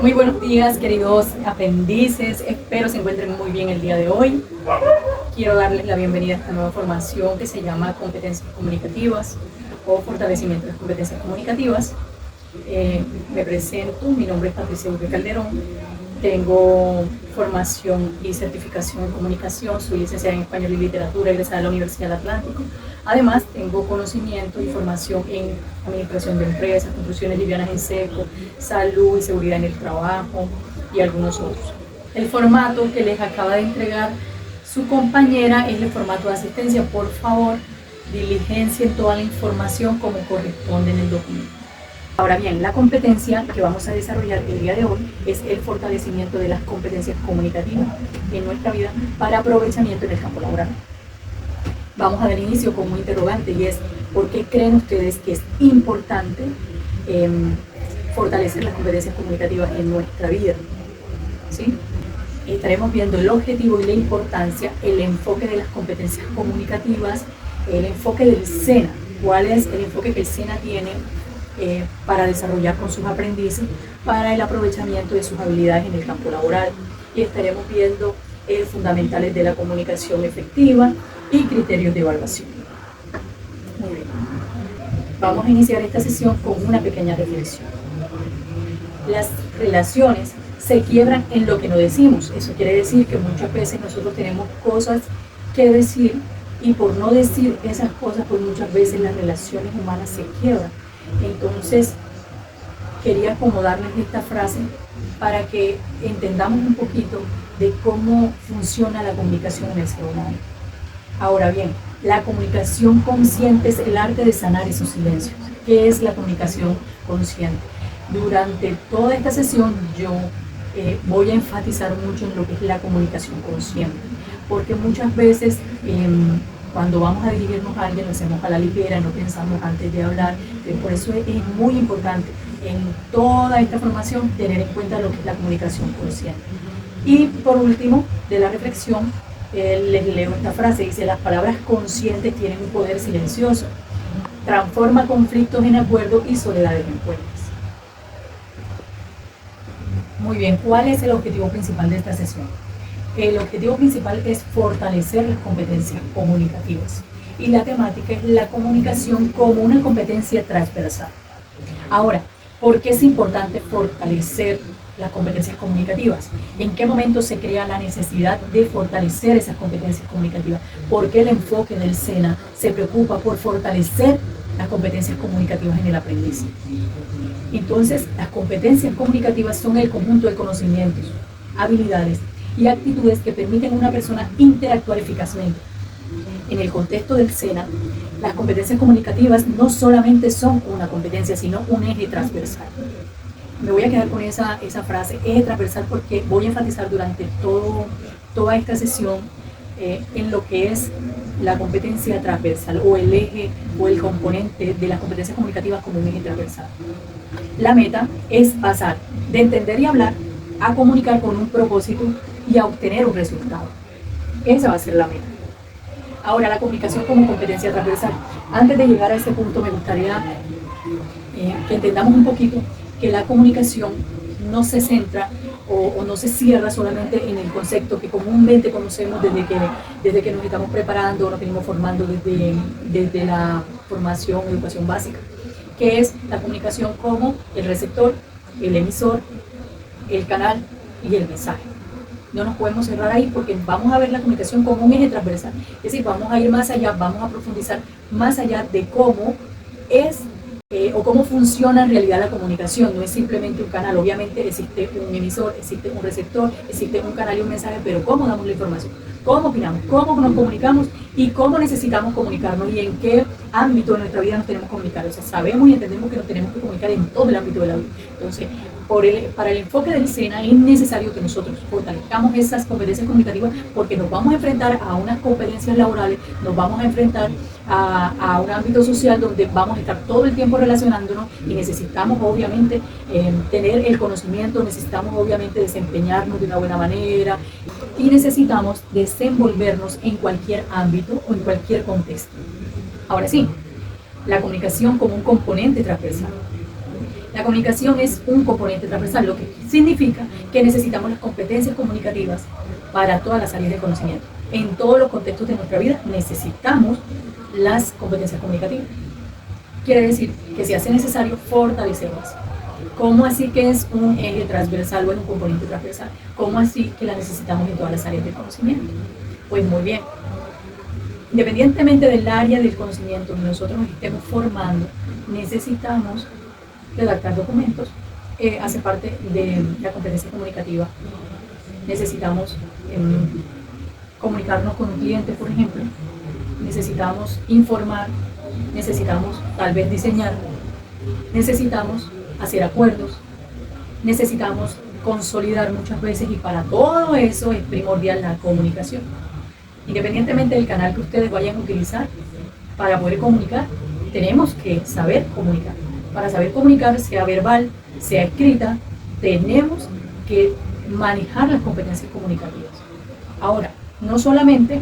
Muy buenos días, queridos aprendices. Espero se encuentren muy bien el día de hoy. Quiero darles la bienvenida a esta nueva formación que se llama Competencias Comunicativas o Fortalecimiento de las Competencias Comunicativas. Me presento, mi nombre es Patricia Urbe Calderón. Tengo formación y certificación en comunicación, soy licenciada en Español y Literatura, egresada de la Universidad del Atlántico. Además, tengo conocimiento y formación en administración de empresas, construcciones livianas en seco, salud y seguridad en el trabajo y algunos otros. El formato que les acaba de entregar su compañera es el formato de asistencia. Por favor, diligencien toda la información como corresponde en el documento. Ahora bien, la competencia que vamos a desarrollar el día de hoy es el fortalecimiento de las competencias comunicativas en nuestra vida para aprovechamiento en el campo laboral. Vamos a dar inicio con un interrogante y es: ¿por qué creen ustedes que es importante fortalecer las competencias comunicativas en nuestra vida? ¿Sí? Estaremos viendo el objetivo y la importancia, el enfoque de las competencias comunicativas, el enfoque del SENA, cuál es el enfoque que el SENA tiene para desarrollar con sus aprendices para el aprovechamiento de sus habilidades en el campo laboral. Y estaremos viendo fundamentales de la comunicación efectiva y criterios de evaluación. Muy bien. Vamos a iniciar esta sesión con una pequeña reflexión. Las relaciones se quiebran en lo que no decimos. Eso quiere decir que muchas veces nosotros tenemos cosas que decir y por no decir esas cosas, pues muchas veces las relaciones humanas se quiebran. Entonces, quería acomodarles esta frase para que entendamos un poquito de cómo funciona la comunicación en el ser humano. Ahora bien, la comunicación consciente es el arte de sanar esos silencios. ¿Qué es la comunicación consciente? Durante toda esta sesión yo voy a enfatizar mucho en lo que es la comunicación consciente, porque muchas veces cuando vamos a dirigirnos a alguien lo hacemos a la ligera, no pensamos antes de hablar. Por eso es muy importante en toda esta formación tener en cuenta lo que es la comunicación consciente. Y por último, de la reflexión, les leo esta frase, dice: las palabras conscientes tienen un poder silencioso, transforma conflictos en acuerdo y soledades en puentes. Muy bien, ¿cuál es el objetivo principal de esta sesión? El objetivo principal es fortalecer las competencias comunicativas y la temática es la comunicación como una competencia transversal. Ahora, ¿por qué es importante fortalecer las competencias comunicativas? ¿En qué momento se crea la necesidad de fortalecer esas competencias comunicativas? ¿Por qué el enfoque del SENA se preocupa por fortalecer las competencias comunicativas en el aprendiz? Entonces, las competencias comunicativas son el conjunto de conocimientos, habilidades y actitudes que permiten a una persona interactuar eficazmente. En el contexto del SENA, las competencias comunicativas no solamente son una competencia, sino un eje transversal. Me voy a quedar con esa frase, eje transversal, porque voy a enfatizar durante toda esta sesión en lo que es la competencia transversal o el eje o el componente de las competencias comunicativas como un eje transversal. La meta es pasar de entender y hablar a comunicar con un propósito y a obtener un resultado. Esa va a ser la meta. Ahora, la comunicación como competencia transversal. Antes de llegar a ese punto, me gustaría que entendamos un poquito que la comunicación no se centra o no se cierra solamente en el concepto que comúnmente conocemos desde que nos estamos preparando o nos venimos formando desde la formación, educación básica, que es la comunicación como el receptor, el emisor, el canal y el mensaje. No nos podemos cerrar ahí porque vamos a ver la comunicación como un eje transversal. Es decir, vamos a ir más allá, vamos a profundizar más allá de cómo es o cómo funciona en realidad la comunicación. No es simplemente un canal. Obviamente existe un emisor, existe un receptor, existe un canal y un mensaje, pero cómo damos la información, cómo opinamos, cómo nos comunicamos y cómo necesitamos comunicarnos y en qué ámbito de nuestra vida nos tenemos que comunicar. O sea, sabemos y entendemos que nos tenemos que comunicar en todo el ámbito de la vida. Entonces, para el enfoque del SENA es necesario que nosotros fortalezcamos esas competencias comunicativas, porque nos vamos a enfrentar a unas competencias laborales, nos vamos a enfrentar a un ámbito social donde vamos a estar todo el tiempo relacionándonos y necesitamos obviamente tener el conocimiento, necesitamos obviamente desempeñarnos de una buena manera y necesitamos desenvolvernos en cualquier ámbito o en cualquier contexto. Ahora sí, la comunicación como un componente transversal. La comunicación es un componente transversal, lo que significa que necesitamos las competencias comunicativas para todas las áreas de conocimiento. En todos los contextos de nuestra vida necesitamos las competencias comunicativas. Quiere decir que se hace necesario fortalecerlas. ¿Cómo así que es un eje transversal o es un componente transversal? ¿Cómo así que la necesitamos en todas las áreas de conocimiento? Pues muy bien. Independientemente del área del conocimiento que nosotros nos estemos formando, necesitamos redactar documentos, hace parte de la competencia comunicativa. Necesitamos comunicarnos con un cliente, por ejemplo. Necesitamos informar, necesitamos tal vez diseñar, necesitamos hacer acuerdos, necesitamos consolidar muchas veces y para todo eso es primordial la comunicación. Independientemente del canal que ustedes vayan a utilizar para poder comunicar, tenemos que saber comunicar. Para saber comunicar, sea verbal, sea escrita, tenemos que manejar las competencias comunicativas. Ahora, no solamente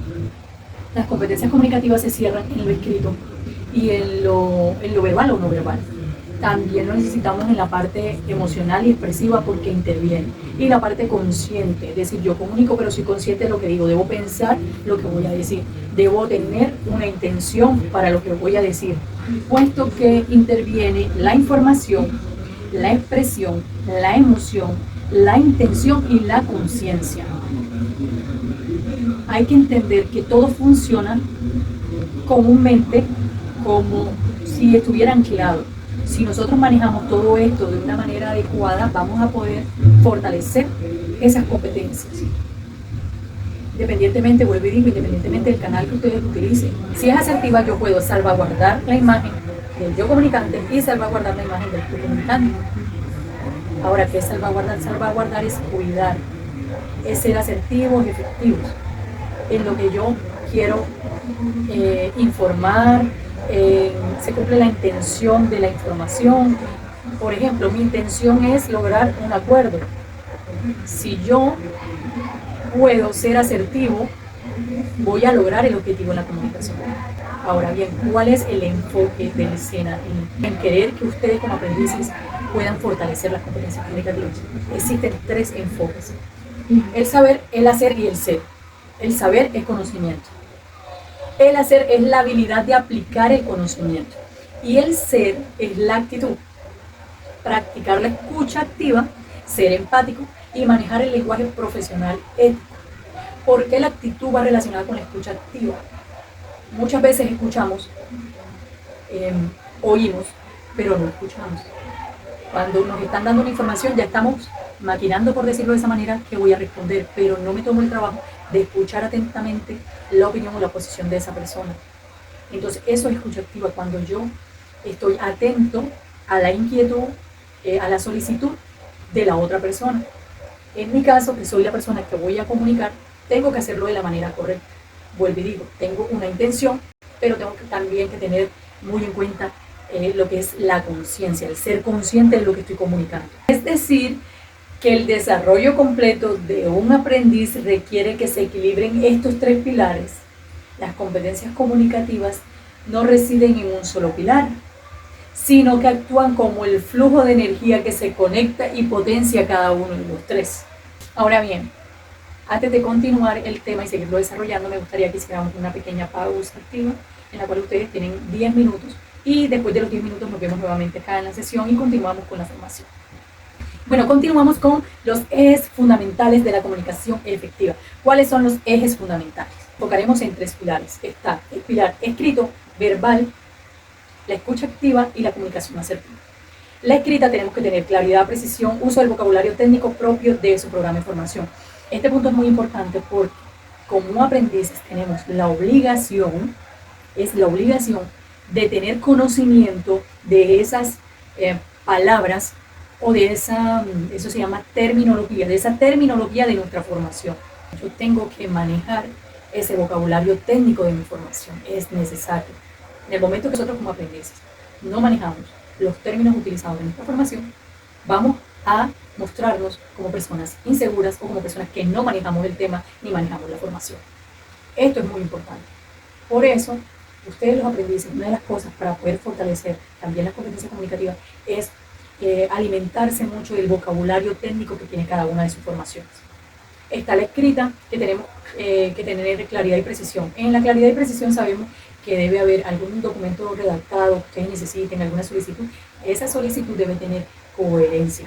las competencias comunicativas se cierran en lo escrito y en lo verbal o no verbal. También lo necesitamos en la parte emocional y expresiva porque interviene. Y la parte consciente, es decir, yo comunico pero soy consciente de lo que digo, debo pensar lo que voy a decir, debo tener una intención para lo que voy a decir, puesto que interviene la información, la expresión, la emoción, la intención y la conciencia. Hay que entender que todo funciona comúnmente como si estuviera anclado. Si nosotros manejamos todo esto de una manera adecuada, vamos a poder fortalecer esas competencias. Independientemente, vuelvo y digo, independientemente del canal que ustedes utilicen. Si es asertiva, yo puedo salvaguardar la imagen del yo comunicante y salvaguardar la imagen del tú comunicante. Ahora, ¿qué es salvaguardar? Salvaguardar es cuidar, es ser asertivos y efectivos en lo que yo quiero informar. Se cumple la intención de la información. Por ejemplo, mi intención es lograr un acuerdo. Si yo puedo ser asertivo, voy a lograr el objetivo en la comunicación. Ahora bien, ¿cuál es el enfoque de la escena en querer que ustedes como aprendices puedan fortalecer las competencias comunicativas? Existen tres enfoques: el saber, el hacer y el ser. El saber es conocimiento. El hacer es la habilidad de aplicar el conocimiento. Y el ser es la actitud. Practicar la escucha activa, ser empático y manejar el lenguaje profesional ético. ¿Por qué la actitud va relacionada con la escucha activa? Muchas veces escuchamos, oímos, pero no escuchamos. Cuando nos están dando una información ya estamos maquinando, por decirlo de esa manera, que voy a responder, pero no me tomo el trabajo de escuchar atentamente la opinión o la posición de esa persona. Entonces eso es escucha activa, cuando yo estoy atento a la inquietud, a la solicitud de la otra persona. En mi caso, que soy la persona que voy a comunicar, tengo que hacerlo de la manera correcta. Vuelvo y digo, tengo una intención, pero tengo también que tener muy en cuenta lo que es la conciencia, el ser consciente de lo que estoy comunicando. Es decir, que el desarrollo completo de un aprendiz requiere que se equilibren estos tres pilares. Las competencias comunicativas no residen en un solo pilar, sino que actúan como el flujo de energía que se conecta y potencia cada uno de los tres. Ahora bien, antes de continuar el tema y seguirlo desarrollando, me gustaría que hiciéramos una pequeña pausa activa en la cual ustedes tienen 10 minutos y después de los 10 minutos nos vemos nuevamente acá en la sesión y continuamos con la formación. Bueno, continuamos con los ejes fundamentales de la comunicación efectiva. ¿Cuáles son los ejes fundamentales? Enfocaremos en tres pilares. Está el pilar escrito, verbal, la escucha activa y la comunicación asertiva. La escrita tenemos que tener claridad, precisión, uso del vocabulario técnico propio de su programa de formación. Este punto es muy importante porque como aprendices tenemos la obligación, de tener conocimiento de esas palabras o de eso se llama terminología, de esa terminología de nuestra formación. Yo tengo que manejar ese vocabulario técnico de mi formación, es necesario. En el momento que nosotros como aprendices no manejamos los términos utilizados en nuestra formación, vamos a mostrarnos como personas inseguras o como personas que no manejamos el tema ni manejamos la formación. Esto es muy importante. Por eso, ustedes los aprendices, una de las cosas para poder fortalecer también las competencias comunicativas es alimentarse mucho del vocabulario técnico que tiene cada una de sus formaciones. Está la escrita, que tenemos que tener claridad y precisión. En la claridad y precisión sabemos que debe haber algún documento redactado que ustedes necesiten, alguna solicitud. Esa solicitud debe tener coherencia.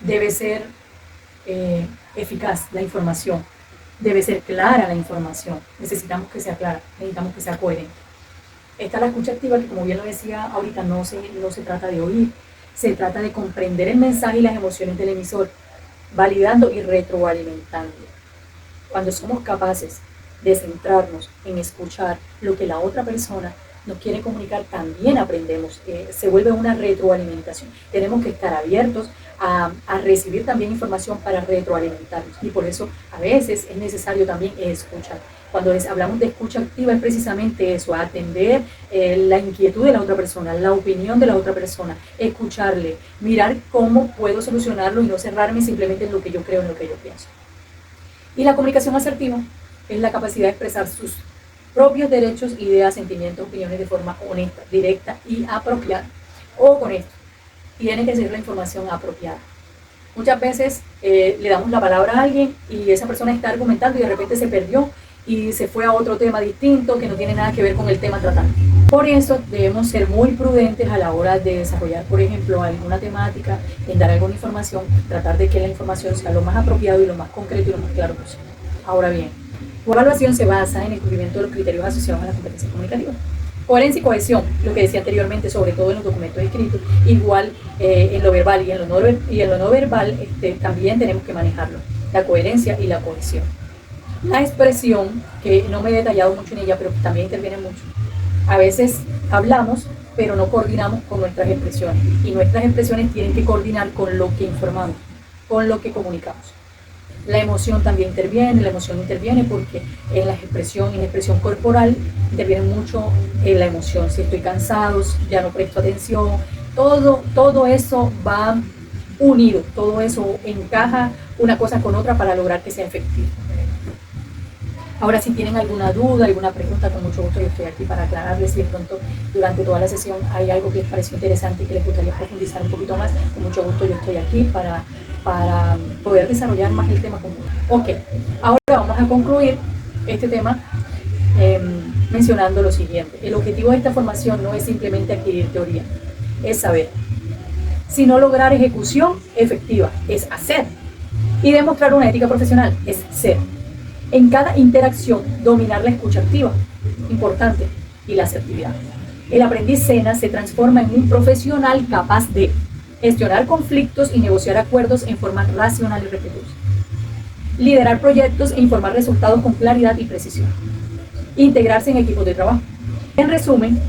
Debe ser eficaz la información. Debe ser clara la información. Necesitamos que sea clara, necesitamos que sea coherente. Está la escucha activa, que como bien lo decía ahorita, no se trata de oír, se trata de comprender el mensaje y las emociones del emisor, validando y retroalimentando. Cuando somos capaces de centrarnos en escuchar lo que la otra persona nos quiere comunicar, también aprendemos, se vuelve una retroalimentación. Tenemos que estar abiertos a recibir también información para retroalimentarnos, y por eso a veces es necesario también escuchar. Cuando hablamos de escucha activa es precisamente eso, atender la inquietud de la otra persona, la opinión de la otra persona, escucharle, mirar cómo puedo solucionarlo y no cerrarme simplemente en lo que yo creo, en lo que yo pienso. Y la comunicación asertiva es la capacidad de expresar sus propios derechos, ideas, sentimientos, opiniones de forma honesta, directa y apropiada. O con esto, tiene que ser la información apropiada. Muchas veces le damos la palabra a alguien y esa persona está argumentando y de repente se perdió y se fue a otro tema distinto que no tiene nada que ver con el tema tratado. Por eso debemos ser muy prudentes a la hora de desarrollar, por ejemplo, alguna temática, en dar alguna información, tratar de que la información sea lo más apropiado y lo más concreto y lo más claro posible. Ahora bien, la evaluación se basa en el cumplimiento de los criterios asociados a la competencia comunicativa. Coherencia y cohesión, lo que decía anteriormente, sobre todo en los documentos escritos, igual en lo verbal y en lo no verbal también tenemos que manejarlo, la coherencia y la cohesión. La expresión, que no me he detallado mucho en ella, pero también interviene mucho. A veces hablamos, pero no coordinamos con nuestras expresiones, y nuestras expresiones tienen que coordinar con lo que informamos, con lo que comunicamos. La emoción también interviene, porque en la expresión corporal interviene mucho la emoción. Si estoy cansado, ya no presto atención, todo eso va unido, todo eso encaja una cosa con otra para lograr que sea efectivo. Ahora, si tienen alguna duda, alguna pregunta, con mucho gusto yo estoy aquí para aclararles. Si de pronto durante toda la sesión hay algo que les pareció interesante y que les gustaría profundizar un poquito más, con mucho gusto yo estoy aquí para poder desarrollar más el tema común. Ok, ahora vamos a concluir este tema mencionando lo siguiente. El objetivo de esta formación no es simplemente adquirir teoría, es saber, sino lograr ejecución efectiva, es hacer, y demostrar una ética profesional, es ser. En cada interacción, dominar la escucha activa, importante, y la asertividad. El aprendiz SENA se transforma en un profesional capaz de gestionar conflictos y negociar acuerdos en forma racional y respetuosa, liderar proyectos e informar resultados con claridad y precisión, integrarse en equipos de trabajo. En resumen,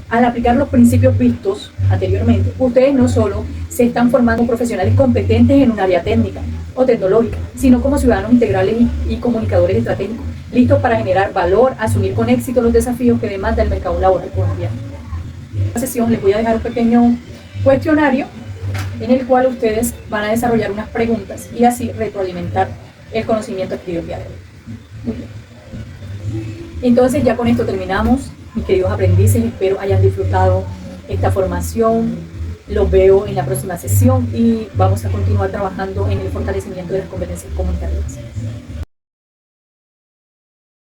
al aplicar los principios vistos anteriormente, ustedes no solo se están formando profesionales competentes en un área técnica o tecnológica, sino como ciudadanos integrales y comunicadores estratégicos, listos para generar valor, asumir con éxito los desafíos que demanda el mercado laboral colombiano. En esta sesión les voy a dejar un pequeño cuestionario en el cual ustedes van a desarrollar unas preguntas y así retroalimentar el conocimiento adquirido el día de hoy. Muy bien. Entonces ya con esto terminamos, mis queridos aprendices. Espero hayan disfrutado esta formación. Los veo en la próxima sesión y vamos a continuar trabajando en el fortalecimiento de las competencias comunicativas.